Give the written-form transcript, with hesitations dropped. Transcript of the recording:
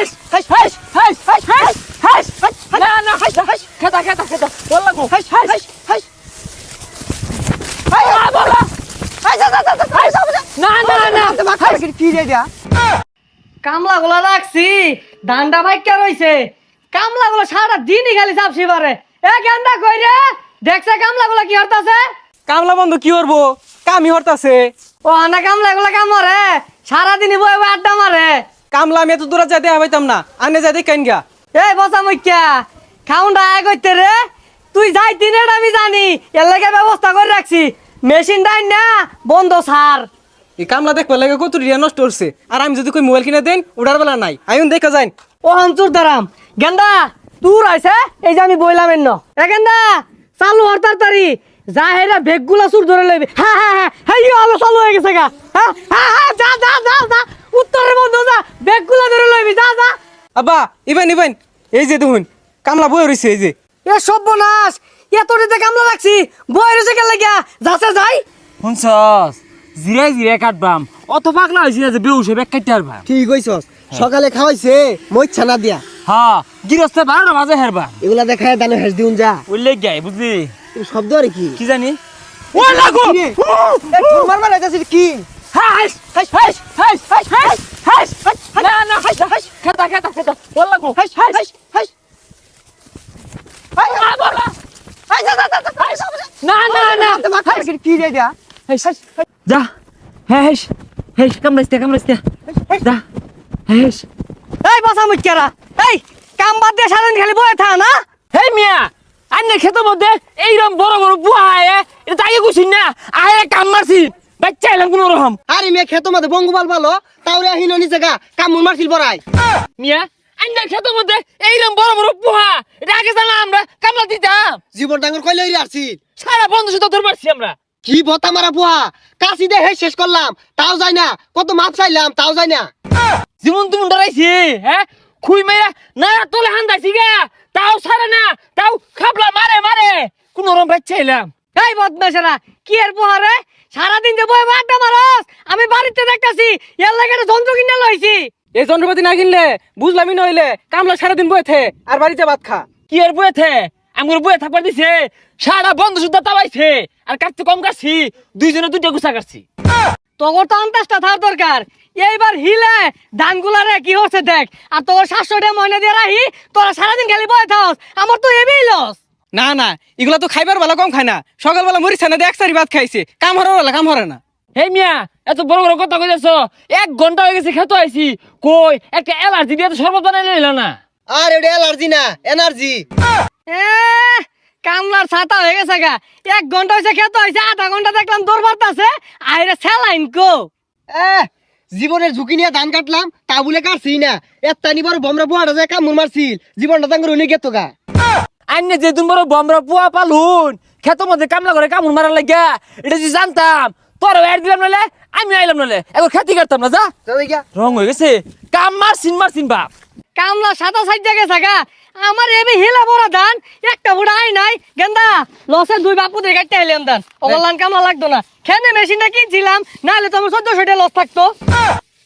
হাস হাস হাস হাস হাস হাস হাস হাস না না হাস হাস খেতা খেতা খেতা বল লাগো হাস হাস হাস হাই আ বলা হাস হাস না না না হাস কি রে দিয়া কামলা গুলা রাখছি ডান্ডা ভাইকা রইছে কামলা গুলা সারা দিনই খালি চাপছি পারে এ গেন্দা কই রে দেখছে কামলা গুলা কি হরতাছে কামলা বন্ধু কি করবো কামই হরতাছে ও না কামলা গুলা কাম মারে সারা দিনই বই বই আড্ডা মারে কামলা আমি এত দূরে যাইতে হইতাম না আনে যাই দেখেন গা এই বসা মুখ্যা খাউন্ডা আয় কইতে রে তুই যাই দিনের আমি জানি এর লাগে ব্যবস্থা করে রাখছি মেশিন ডাইন না বন্ধ সার এই কামলা দেখবার লাগে কত রিয়া নষ্ট করছে আর আমি যদি কই মোবাইল কিনে দেন ওটার বেলা নাই আইন দেখা যাই ও হামচুর দারাম গেন্দা তুই আইছে এই যে আমি বইলাম এন্ন এ গেন্দা চালু হর তাড়াতাড়ি যা হেরা বেগগুলা সুর ধরে লইবে হ্যাঁ হ্যাঁ হ্যাঁ হেই আলো চালু হয়ে গেছে গা হ্যাঁ হ্যাঁ হ্যাঁ যা যা যা যা উত্তরের বন্ধ যা বেগগুলা ধরে লইবি যা যা আব্বা ইবেন ইবেন এই যে দেখুন কামলা বই রইছে এই যে এ সর্বনাশ এত দিতে কামলা রাখছি বই রয়েছে কেন লাগিয়া যাচ্ছে যাই শুনছস জিরাই জিরাই কাটবাম অত পাগলা হয়েছি না যে বেউসে ব্যাগ কাটতে পারবা ঠিক কইছস সকালে খাওয়াইছে মই ছানা দিয়া হ্যাঁ গিরস্তে 12টা বাজে হেরবা এগুলা দেখায় দানে হেস দিউন যা উল্লেখ গাই বুঝলি এই শব্দ আর কি কি জানি ও লাগো এ তোর মারবার আইতাছিস কি হাস হাস হাস হাস হাস হাস হাস না না হাস হাস খেতা খেতা খেতা বল লাগো হাস হাস হাস হাই আ বলা হাস হাস না না না হাস কি রে দিয়া হাস হাস যা হেস হেস কামড়াইতে যা হেস এই বসা মুখ্যারা এই কাম বাদ দিয়ে সারাদিন খালি বয়ে থা না হেই মিয়া আন্নে খেতের মধ্যে এইরকম বড় বড় বুয়া আয় এটা তাই কুছিন না আয় কাম মারছি বাচ্চা এলাম কোন রকম আরে মে খেতো মধ্যে বঙ্গবাল ভালো তাওরে হিনো নিছে গা কামুন মারছিল বড়াই মিয়া আন্নে খেতের মধ্যে এইরকম বড় বড় বুয়া এটা আগে জানা আমরা কামলা দিতাম জীবন ডাঙ্গর কইলে হইরে আসছি সারা বন্ধু সুতো ধরে পারছি আমরা কি বতা মারা বুয়া কাশি দে হে শেষ করলাম তাও যায় না কত মাপ চাইলাম তাও যায় না জীবন তুমি ডরাইছি হ্যাঁ খুই মাইরা না তোলে হান্দাইছি গা তাও সারে না তাও খাবলা মারে মারে কোন রকম বাচ্চা এলাম এই বদমাশেরা কি এর পোহারে সারাদিন যে বয়ে আড্ডা মারস আমি বাড়িতে দেখতাছি এর লাগে একটা যন্ত্র কিনে লইছি এই যন্ত্রপাতি না কিনলে বুঝলামই নইলে কামলা সারাদিন বইতে আর বাড়িতে ভাত খা কি এর বইতে আমার বইয়ে থাকবার দিছে সারা বন্ধু সুদ্ধা তাবাইছে আর কাটতে কম কাটছি দুইজনে দুইটা গুছা কাটছি তোর তো আন্দাজটা থাকার দরকার এইবার হিলে ধানগুলারে কি হচ্ছে দেখ আর তোর 700 টাকা ময়না দিয়ে রাহি তোরা সারাদিন খালি বয়ে থাকস আমার তো এবই লস না না এগুলা তো খাইবার বেলা কম খায় না সকালবেলা মরিছে না এক সারি ভাত খাইছে কাম হরার বেলা কাম হরে না হে মিয়া এত বড় বড় কথা কইতেছ 1 ঘন্টা হয়ে গেছে খেতে আইছি কই একটা অ্যালার্জি দিয়ে তো শরবত বানাই লইলা না আর এটা এলার্জি না এনার্জি এ কামলার ছাতা হয়ে গেছে গা 1 ঘন্টা হয়েছে খেতে হয়েছে আধা ঘন্টা দেখলাম দৌড় মারতাছে আইরে স্যালাইন কো জীবনের ঝুঁকি নিয়ে ধান কাটলাম তা বলে কাটছি না একটা নিবার বমরা বুয়াটা যায় কামুন মারছিল জীবনটা তাঙ্গর উনি গেতো গা আইনে যে দিন বড় বমরা পুয়া পালুন খেতের মধ্যে কামলা করে কামড় মারার লাগিয়া এটা যদি জানতাম তোর এর দিলাম নালে আমি আইলাম নালে এখন খেতে কাটতাম না যা রং হয়ে গেছে কাম মারছিন বাপ কামলা সাদা সাইড গেছে গা আমার এবি হিলা বড় ধান একটা বুড়া আই নাই গেন্দা লসে 2 বাপু দিয়ে কাটতে আইলাম ধান ওগুলান কামলা লাগতো না খেনে মেশিনটা কিনছিলাম নাহলে তো আমার 1400 টাকা লস থাকতো